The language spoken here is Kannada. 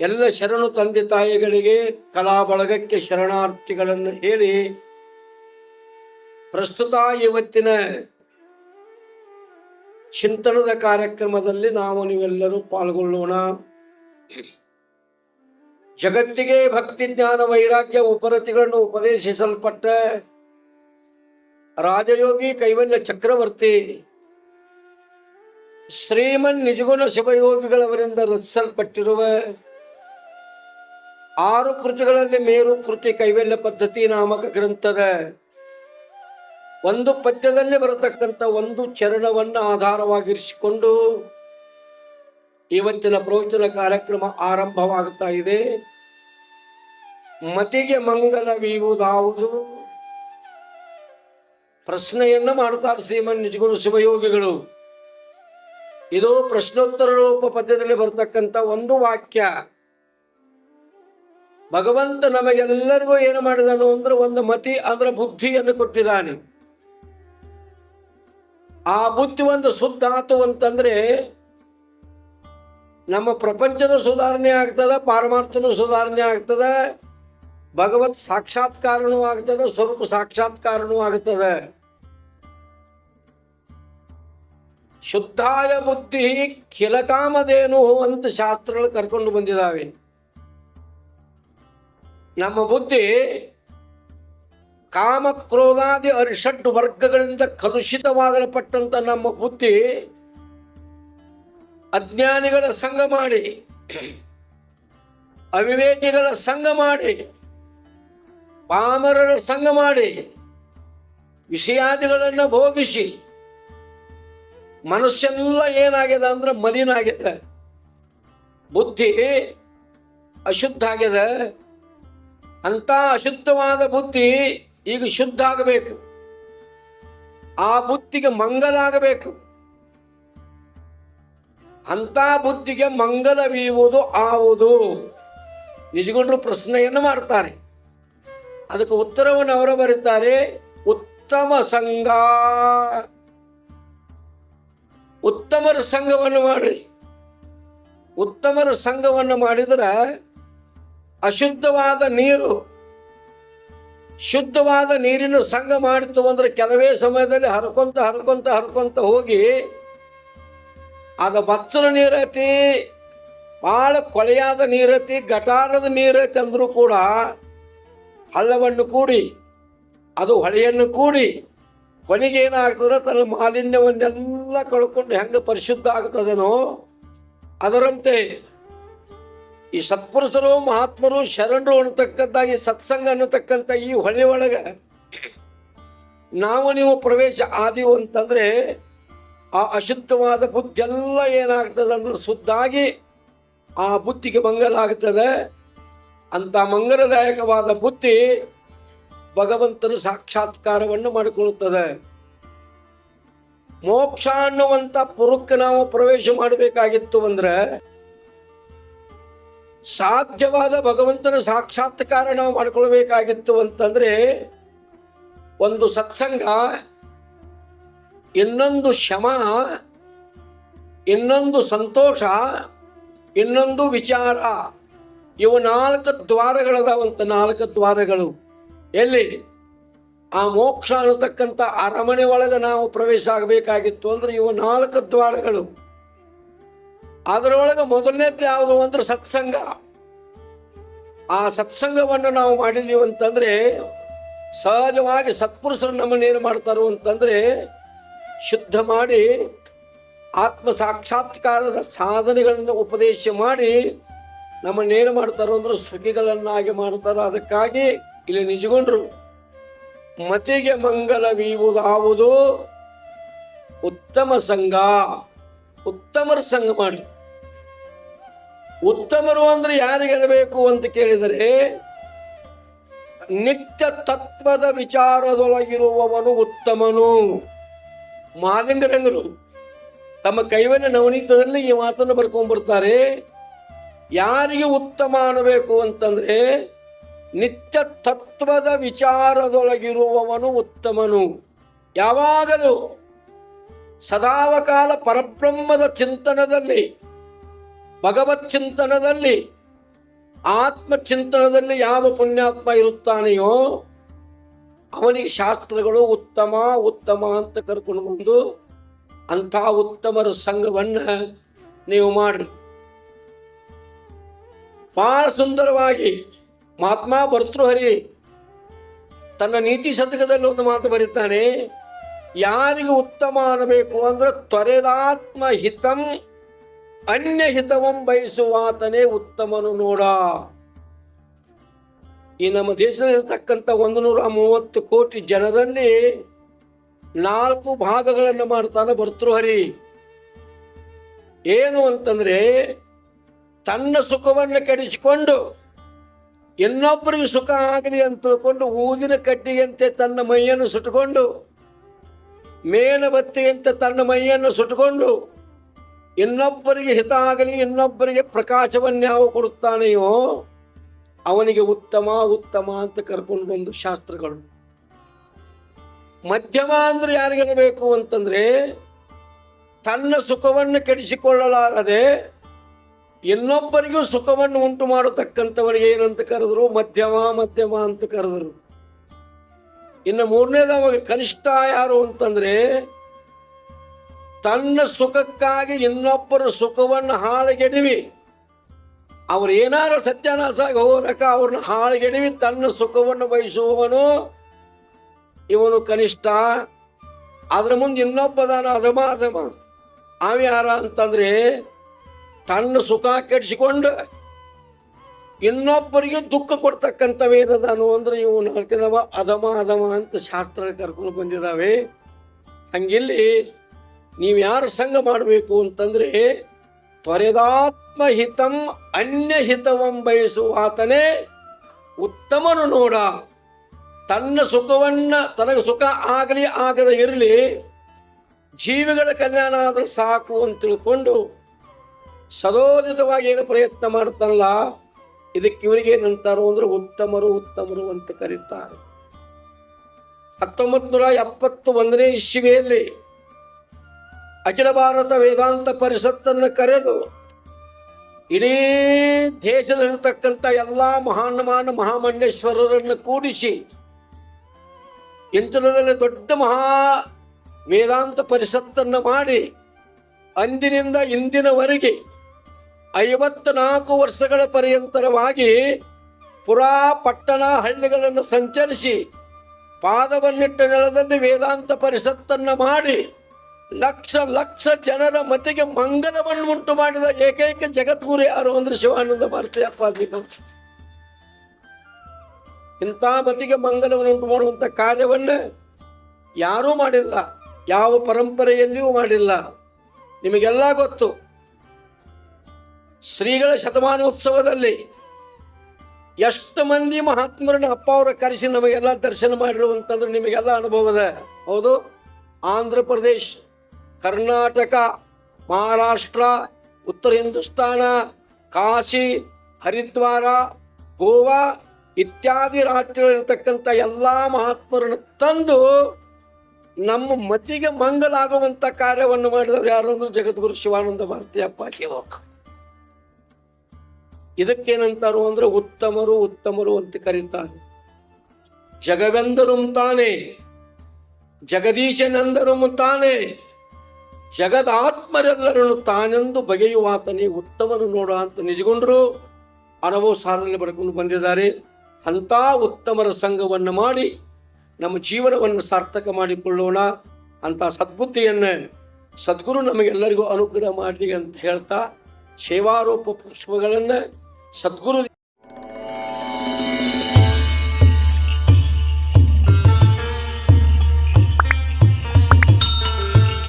ಎಲ್ಲ ಶರಣು ತಂದೆ ತಾಯಿಗಳಿಗೆ, ಕಲಾ ಬಳಗಕ್ಕೆ ಶರಣಾರ್ಥಿಗಳನ್ನು ಹೇಳಿ ಪ್ರಸ್ತುತ ಇವತ್ತಿನ ಚಿಂತನದ ಕಾರ್ಯಕ್ರಮದಲ್ಲಿ ನಾವು ನೀವೆಲ್ಲರೂ ಪಾಲ್ಗೊಳ್ಳೋಣ. ಜಗತ್ತಿಗೆ ಭಕ್ತಿ ಜ್ಞಾನ ವೈರಾಗ್ಯ ಉಪರತಿಗಳನ್ನು ಉಪದೇಶಿಸಲ್ಪಟ್ಟ ರಾಜಯೋಗಿ ಕೈವಲ್ಯ ಚಕ್ರವರ್ತಿ ಶ್ರೀಮನ್ ನಿಜಗುಣ ಶಿವಯೋಗಿಗಳವರಿಂದ ರಚಿಸಲ್ಪಟ್ಟಿರುವ 6 ಕೃತಿಗಳಲ್ಲಿ ಮೇರು ಕೃತಿ ಕೈವಲ್ಯ ಪದ್ಧತಿ ನಾಮಕ ಗ್ರಂಥದ ಒಂದು ಪದ್ಯದಲ್ಲಿ ಬರತಕ್ಕಂಥ ಒಂದು ಚರಣವನ್ನು ಆಧಾರವಾಗಿರಿಸಿಕೊಂಡು ಇವತ್ತಿನ ಪ್ರವಚನ ಕಾರ್ಯಕ್ರಮ ಆರಂಭವಾಗುತ್ತಾ ಇದೆ. ಮತಿಗೆ ಮಂಗಲವೀವುದಾವುದು ಪ್ರಶ್ನೆಯನ್ನು ಮಾಡುತ್ತಾರೆ ಶ್ರೀಮನ್ ನಿಜಗುಣ ಶಿವಯೋಗಿಗಳು. ಇದು ಪ್ರಶ್ನೋತ್ತರ ರೂಪ ಪದ್ಯದಲ್ಲಿ ಬರ್ತಕ್ಕಂಥ ಒಂದು ವಾಕ್ಯ. ಭಗವಂತ ನಮಗೆಲ್ಲರಿಗೂ ಏನು ಮಾಡಿದನು ಅಂದ್ರೆ ಒಂದು ಮತಿ ಅಂದ್ರೆ ಬುದ್ಧಿಯನ್ನು ಕೊಟ್ಟಿದ್ದಾನೆ. ಆ ಬುದ್ಧಿ ಒಂದು ಶುದ್ಧ ಆತು ಅಂತಂದ್ರೆ ನಮ್ಮ ಪ್ರಪಂಚದ ಸುಧಾರಣೆ ಆಗ್ತದ, ಪಾರಮಾರ್ಥನ ಸುಧಾರಣೆ ಆಗ್ತದ, ಭಗವತ್ ಸಾಕ್ಷಾತ್ಕಾರನೂ ಆಗ್ತದ, ಸ್ವರೂಪ ಸಾಕ್ಷಾತ್ಕಾರನೂ ಆಗ್ತದೆ. ಶುದ್ಧಾಯ ಬುದ್ಧಿ ಖಿಲಕಾಮಧೇನು ಅಂತ ಶಾಸ್ತ್ರಗಳು ಕರ್ಕೊಂಡು ಬಂದಿದ್ದಾವೆ. ನಮ್ಮ ಬುದ್ಧಿ ಕಾಮ ಕ್ರೋಧಾದಿ ಅರಿಷಡ್ ವರ್ಗಗಳಿಂದ ಕಲುಷಿತವಾಗಲ್ಪಟ್ಟಂತ ನಮ್ಮ ಬುದ್ಧಿ ಅಜ್ಞಾನಿಗಳ ಸಂಗ ಮಾಡಿ, ಅವಿವೇಕಿಗಳ ಸಂಗ ಮಾಡಿ, ಪಾಮರರ ಸಂಗ ಮಾಡಿ, ವಿಷಯಾದಿಗಳನ್ನು ಭೋಗಿಸಿ ಮನಸ್ಸೆಲ್ಲ ಏನಾಗಿದೆ ಅಂದ್ರೆ ಮಲಿನ ಆಗಿದೆ. ಬುದ್ಧಿ ಅಶುದ್ಧ ಆಗಿದೆ. ಅಂತ ಅಶುದ್ಧವಾದ ಬುದ್ಧಿ ಈಗ ಶುದ್ಧ ಆಗಬೇಕು. ಆ ಬುದ್ಧಿಗೆ ಮಂಗಲ ಆಗಬೇಕು. ಅಂತ ಬುದ್ಧಿಗೆ ಮಂಗಲವೀವುದು ಆವುದು. ನಿಜಗೊಂಡ್ರು ಪ್ರಶ್ನೆಯನ್ನು ಮಾಡ್ತಾರೆ. ಅದಕ್ಕೆ ಉತ್ತರವನ್ನು ಅವರು ಬರೀತಾರೆ. ಉತ್ತಮ ಸಂಘ, ಉತ್ತಮರ ಸಂಘವನ್ನು ಮಾಡ್ರಿ. ಉತ್ತಮರ ಸಂಘವನ್ನು ಮಾಡಿದ್ರೆ ಅಶುದ್ಧವಾದ ನೀರು ಶುದ್ಧವಾದ ನೀರಿನ ಸಂಘ ಮಾಡಿತು ಅಂದ್ರೆ ಕೆಲವೇ ಸಮಯದಲ್ಲಿ ಹರ್ಕೊಂತ ಹೋಗಿ ಅದು ಬಚ್ಚಲ ನೀರೈತಿ, ಭಾಳ ಕೊಳೆಯಾದ ನೀರೈತಿ, ಗಟಾರದ ನೀರೈತಿ ಅಂದರೂ ಕೂಡ ಹಳ್ಳವನ್ನು ಕೂಡಿ ಅದು ಹೊಳೆಯನ್ನು ಕೂಡಿ ಕೊನೆಗೆ ಏನಾಗ್ತದೆ, ತನ್ನ ಮಾಲಿನ್ಯವನ್ನೆಲ್ಲ ಕಳ್ಕೊಂಡು ಹೆಂಗೆ ಪರಿಶುದ್ಧ ಆಗ್ತದೇನೋ ಅದರಂತೆ ಈ ಸತ್ಪುರುಷರು ಮಹಾತ್ಮರು ಶರಣರು ಅನ್ನತಕ್ಕಂಥ ಈ ಸತ್ಸಂಗ ಅನ್ನತಕ್ಕಂಥ ಈ ಹೊಳೆ ಒಳಗೆ ನಾವು ನೀವು ಪ್ರವೇಶ ಆದೀವು ಅಂತಂದರೆ ಆ ಅಶುದ್ಧವಾದ ಬುದ್ಧಿ ಎಲ್ಲ ಏನಾಗ್ತದೆ ಅಂದ್ರೆ ಶುದ್ಧಾಗಿ ಆ ಬುದ್ಧಿಗೆ ಮಂಗಲ ಆಗ್ತದೆ. ಅಂಥ ಮಂಗಲದಾಯಕವಾದ ಬುದ್ಧಿ ಭಗವಂತನ ಸಾಕ್ಷಾತ್ಕಾರವನ್ನು ಮಾಡಿಕೊಳ್ಳುತ್ತದೆ. ಮೋಕ್ಷ ಅನ್ನುವಂಥ ಪುರಕ್ಕೆ ನಾವು ಪ್ರವೇಶ ಮಾಡಬೇಕಾಗಿತ್ತು ಅಂದ್ರೆ ಸಾಧ್ಯವಾದ ಭಗವಂತನ ಸಾಕ್ಷಾತ್ಕಾರ ನಾವು ಮಾಡಿಕೊಳ್ಬೇಕಾಗಿತ್ತು ಅಂತಂದ್ರೆ ಒಂದು ಸತ್ಸಂಗ, ಇನ್ನೊಂದು ಶಮ, ಇನ್ನೊಂದು ಸಂತೋಷ, ಇನ್ನೊಂದು ವಿಚಾರ. ಇವು 4 ದ್ವಾರಗಳದಾವಂತ. 4 ದ್ವಾರಗಳು ಎಲ್ಲಿ ಆ ಮೋಕ್ಷ ಅನ್ನತಕ್ಕಂಥ ಅರಮನೆ ಒಳಗೆ ನಾವು ಪ್ರವೇಶ ಆಗಬೇಕಾಗಿತ್ತು ಅಂದ್ರೆ ಇವು 4 ದ್ವಾರಗಳು. ಅದರೊಳಗೆ ಮೊದಲನೇದ್ದು ಯಾವುದು ಅಂದ್ರೆ ಸತ್ಸಂಗ. ಆ ಸತ್ಸಂಗವನ್ನು ನಾವು ಮಾಡಿದ್ದೀವಿ ಅಂತಂದ್ರೆ ಸಹಜವಾಗಿ ಸತ್ಪುರುಷರು ನಮ್ಮನ್ನೇನು ಮಾಡ್ತಾರೋ ಅಂತಂದ್ರೆ ಶುದ್ಧ ಮಾಡಿ ಆತ್ಮ ಸಾಕ್ಷಾತ್ಕಾರದ ಸಾಧನೆಗಳನ್ನು ಉಪದೇಶ ಮಾಡಿ ನಮ್ಮನ್ನೇನು ಮಾಡ್ತಾರೋ ಅಂದ್ರೆ ಸುಖಿಗಳನ್ನಾಗಿ ಮಾಡ್ತಾರೋ. ಅದಕ್ಕಾಗಿ ಇಲ್ಲಿ ನಿಜಗೊಂಡ್ರು ಮತಿಗೆ ಮಂಗಲವೀವುದಾವುದು ಉತ್ತಮ ಸಂಘ. ಉತ್ತಮರ ಸಂಘ ಮಾಡಿ. ಉತ್ತಮರು ಅಂದ್ರೆ ಯಾರಿಗೆನಬೇಕು ಅಂತ ಕೇಳಿದರೆ ನಿತ್ಯ ತತ್ವದ ವಿಚಾರದೊಳಗಿರುವವನು ಉತ್ತಮನು. ಮಹಾಲಿಂಗರಂಗರು ತಮ್ಮ ಕೈವಲ್ಯ ನವನೀತದಲ್ಲಿ ಈ ಮಾತನ್ನು ಬರ್ಕೊಂಡ್ಬರ್ತಾರೆ. ಯಾರಿಗೆ ಉತ್ತಮ ಅನ್ನಬೇಕು ಅಂತಂದ್ರೆ ನಿತ್ಯ ತತ್ವದ ವಿಚಾರದೊಳಗಿರುವವನು ಉತ್ತಮನು. ಯಾವಾಗಲೂ ಸದಾವಕಾಲ ಪರಬ್ರಹ್ಮದ ಚಿಂತನದಲ್ಲಿ, ಭಗವತ್ ಚಿಂತನದಲ್ಲಿ, ಆತ್ಮಚಿಂತನದಲ್ಲಿ ಯಾವ ಪುಣ್ಯಾತ್ಮ ಇರುತ್ತಾನೆಯೋ ಅವನಿಗೆ ಶಾಸ್ತ್ರಗಳು ಉತ್ತಮ ಉತ್ತಮ ಅಂತ ಕರ್ಕೊಂಡು ಬಂದು ಅಂಥ ಉತ್ತಮರ ಸಂಘವನ್ನು ನೀವು ಮಾಡ್ರಿ. ಬಹಳ ಸುಂದರವಾಗಿ ಮಹಾತ್ಮ ಭರ್ತೃಹರಿ ತನ್ನ ನೀತಿ ಶತಕದಲ್ಲಿ ಒಂದು ಮಾತು ಬರೀತಾನೆ, ಯಾರಿಗೆ ಉತ್ತಮ ಅನ್ನಬೇಕು ಅಂದ್ರೆ ತ್ವರೆದಾತ್ಮ ಹಿತಂ ಅನ್ಯ ಹಿತವಂ ಬಯಸುವಾತನೇ ಉತ್ತಮನು ನೋಡ. ಈ ನಮ್ಮ ದೇಶದಲ್ಲಿರ್ತಕ್ಕಂಥ 130 ಕೋಟಿ ಜನರಲ್ಲಿ 4 ಭಾಗಗಳನ್ನು ಮಾಡ್ತಾನೆ ಭರ್ತೃಹರಿ. ಏನು ಅಂತಂದ್ರೆ, ತನ್ನ ಸುಖವನ್ನು ಕೆಡಿಸಿಕೊಂಡು ಇನ್ನೊಬ್ಬರಿಗೆ ಸುಖ ಆಗಲಿ ಅಂತ ತಿಳ್ಕೊಂಡು ಊದಿನ ಕಡ್ಡಿಯಂತೆ ತನ್ನ ಮೈಯನ್ನು ಸುಟ್ಟುಕೊಂಡು, ಮೇಣಬತ್ತಿಯಂತೆ ತನ್ನ ಮೈಯನ್ನು ಸುಟ್ಟುಕೊಂಡು, ಇನ್ನೊಬ್ಬರಿಗೆ ಹಿತ ಆಗಲಿ ಇನ್ನೊಬ್ಬರಿಗೆ ಪ್ರಕಾಶವನ್ನು ಯಾವ ಕೊಡುತ್ತಾನೆಯೋ ಅವನಿಗೆ ಉತ್ತಮ ಉತ್ತಮ ಅಂತ ಕರ್ಕೊಂಡು ಬಂದು ಶಾಸ್ತ್ರಗಳು. ಮಧ್ಯಮ ಅಂದ್ರೆ ಯಾರಿಗಿರಬೇಕು ಅಂತಂದ್ರೆ, ತನ್ನ ಸುಖವನ್ನು ಕೆಡಿಸಿಕೊಳ್ಳಲಾರದೆ ಇನ್ನೊಬ್ಬರಿಗೂ ಸುಖವನ್ನು ಉಂಟು ಮಾಡತಕ್ಕಂಥವನಿಗೆ ಏನಂತ ಕರೆದ್ರು? ಮಧ್ಯಮ ಮಧ್ಯಮ ಅಂತ ಕರೆದರು. ಇನ್ನು ಮೂರನೇದವಾಗ ಕನಿಷ್ಠ ಯಾರು ಅಂತಂದ್ರೆ, ತನ್ನ ಸುಖಕ್ಕಾಗಿ ಇನ್ನೊಬ್ಬರ ಸುಖವನ್ನು ಹಾಳುಗೆಡವಿ ಅವ್ರು ಏನಾರ ಸತ್ಯಾನಾಶ ಆಗಿ ಹೋಗಕ ಅವ್ರನ್ನ ಹಾಳುಗೆಡವಿ ತನ್ನ ಸುಖವನ್ನು ಬಯಸುವವನು ಇವನು ಕನಿಷ್ಠ. ಅದ್ರ ಮುಂದೆ ಇನ್ನೊಬ್ಬದಾನ ಅಧಮ ಅಧಮ. ಅವ್ಯಾರ ಅಂತಂದ್ರೆ, ತನ್ನ ಸುಖ ಕೆಡಿಸಿಕೊಂಡು ಇನ್ನೊಬ್ಬರಿಗೆ ದುಃಖ ಕೊಡ್ತಕ್ಕಂಥ ವೇದದಾನು ಅಂದ್ರೆ ಇವು ನಾಲ್ಕನವ ಅಧಮ ಅಧಮ ಅಂತ ಶಾಸ್ತ್ರ ಕರ್ಕೊಂಡು ಬಂದಿದ್ದಾವೆ. ಹಂಗಿಲ್ಲಿ ನೀವು ಯಾರ ಸಂಘ ಮಾಡಬೇಕು ಅಂತಂದ್ರೆ, ತ್ವರೆದಾತ್ಮ ಹಿತಂ ಅನ್ಯ ಹಿತವಂ ಬಯಸುವಾತನೇ ಉತ್ತಮನು ನೋಡ. ತನ್ನ ಸುಖವನ್ನು ತನಗೆ ಸುಖ ಆಗಲಿ ಆಗದೆ ಇರಲಿ, ಜೀವಿಗಳ ಕಲ್ಯಾಣ ಆದ್ರೆ ಸಾಕು ಅಂತ ತಿಳ್ಕೊಂಡು ಸದೋದಿತವಾಗಿ ಏನು ಪ್ರಯತ್ನ ಮಾಡ್ತಾನಲ್ಲ, ಇದಕ್ಕೆ ಇವರಿಗೆ ಏನಂತಾರೋ ಅಂದ್ರೆ ಉತ್ತಮರು ಉತ್ತಮರು ಅಂತ ಕರೀತಾರೆ. 1971ನೇ ಇಸ್ವಿಯಲ್ಲಿ ಅಖಿಲ ಭಾರತ ವೇದಾಂತ ಪರಿಷತ್ತನ್ನು ಕರೆದು ಇಡೀ ದೇಶದಲ್ಲಿರ್ತಕ್ಕಂಥ ಎಲ್ಲ ಮಹಾನ್ ಮಹಾಮಂಡೇಶ್ವರರನ್ನು ಕೂಡಿಸಿ ಇಂಥದಲ್ಲಿ ದೊಡ್ಡ ಮಹಾ ವೇದಾಂತ ಪರಿಷತ್ತನ್ನು ಮಾಡಿ ಅಂದಿನಿಂದ ಇಂದಿನವರೆಗೆ 54 ವರ್ಷಗಳ ಪರ್ಯಂತರವಾಗಿ ಪುರಾ ಪಟ್ಟಣ ಹಳ್ಳಿಗಳನ್ನು ಸಂಚರಿಸಿ ಪಾದವನ್ನಿಟ್ಟ ನೆಲದಲ್ಲಿ ವೇದಾಂತ ಪರಿಷತ್ತನ್ನು ಮಾಡಿ ಲಕ್ಷ ಲಕ್ಷ ಜನರ ಮತಿಗೆ ಮಂಗಲವನ್ನು ಉಂಟು ಮಾಡಿದ ಏಕೈಕ ಜಗದ್ಗುರು ಯಾರು ಅಂದ್ರೆ ಶಿವಾನಂದ ಭಾರತಿ ಅಪ್ಪಾಜಿಗಳು. ಇಂಥ ಮತಿಗೆ ಮಂಗಲವನ್ನು ಉಂಟು ಮಾಡುವಂಥ ಕಾರ್ಯವನ್ನು ಯಾರೂ ಮಾಡಿಲ್ಲ, ಯಾವ ಪರಂಪರೆಯಲ್ಲಿಯೂ ಮಾಡಿಲ್ಲ. ನಿಮಗೆಲ್ಲ ಗೊತ್ತು, ಶ್ರೀಗಳ ಶತಮಾನೋತ್ಸವದಲ್ಲಿ ಎಷ್ಟು ಮಂದಿ ಮಹಾತ್ಮರನ್ನ ಅಪ್ಪ ಅವರ ಕರೆಸಿ ನಮಗೆಲ್ಲ ದರ್ಶನ ಮಾಡಿರುವಂತಂದ್ರೆ ನಿಮಗೆಲ್ಲ ಅನುಭವದ. ಹೌದು, ಆಂಧ್ರ ಪ್ರದೇಶ, ಕರ್ನಾಟಕ, ಮಹಾರಾಷ್ಟ್ರ, ಉತ್ತರ ಹಿಂದೂಸ್ತಾನ, ಕಾಶಿ, ಹರಿದ್ವಾರ, ಗೋವಾ ಇತ್ಯಾದಿ ರಾಜ್ಯಗಳಿರ್ತಕ್ಕಂಥ ಎಲ್ಲ ಮಹಾತ್ಮರನ್ನು ತಂದು ನಮ್ಮ ಮತಿಗೆ ಮಂಗಲಾಗುವಂಥ ಕಾರ್ಯವನ್ನು ಮಾಡಿದವರು ಯಾರು ಅಂದ್ರೆ ಜಗದ್ಗುರು ಶಿವಾನಂದ ಭಾರತಿ ಅಪ್ಪಾಜಿಯವರು. ಇದಕ್ಕೇನಂತಾರು ಅಂದ್ರೆ ಉತ್ತಮರು ಉತ್ತಮರು ಅಂತ ಕರೀತಾರೆ. ಜಗವೆಂದರು ತಾನೇ, ಜಗದೀಶನೆಂದರು ತಾನೇ, ಜಗದಾತ್ಮರೆಲ್ಲರನ್ನು ತಾನೆಂದು ಬಗೆಯುವಾತನೇ ಉತ್ತಮನು ನೋಡ ಅಂತ ನಿಜಗೊಂಡರು ಅನುಭವ ಸಾರದಲ್ಲಿ ಬರ್ಕೊಂಡು ಬಂದಿದ್ದಾರೆ. ಅಂಥ ಉತ್ತಮರ ಸಂಘವನ್ನು ಮಾಡಿ ನಮ್ಮ ಜೀವನವನ್ನು ಸಾರ್ಥಕ ಮಾಡಿಕೊಳ್ಳೋಣ ಅಂತ ಸದ್ಬುದ್ಧಿಯನ್ನು ಸದ್ಗುರು ನಮಗೆಲ್ಲರಿಗೂ ಅನುಗ್ರಹ ಮಾಡಲಿ ಅಂತ ಹೇಳ್ತಾ ಸೇವಾರೂಪ ಪುಷ್ಪಗಳನ್ನು ಸದ್ಗುರು